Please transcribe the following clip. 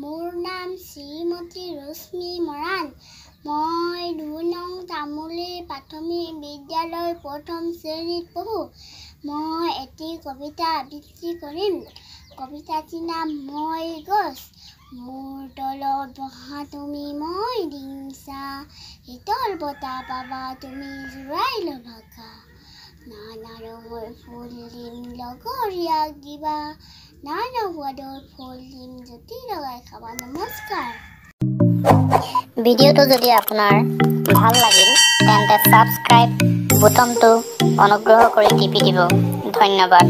মোৰ নাম শ্ৰীমতী ৰশ্মি মৰাণ। মই ২ নং তামুলী প্ৰাথমিক বিদ্যালয় প্ৰথম শ্ৰেণীত পঢ়োঁ। মই এটি কবিতা আবৃত্তি কৰিম। কবিতাটিৰ নাম মই গছ। মোৰ তলত বহা তুমি মই দিংচা, শীতল বতাহ পাবা তুমি জোৰাই ল'বা গা। নানা ৰঙৰ ফুল দিম লগৰীয়াক দিবা, নানা সোৱাদৰ ফুল দিম জুতি লগাই খাবা। নমস্কাৰ। ভিডিঅ'টো যদি আপোনাৰ ভাল লাগিল তেন্তে ছাবস্ক্ৰাইব বুটামটো অনুগ্ৰহ কৰি টিপি দিব। ধন্যবাদ।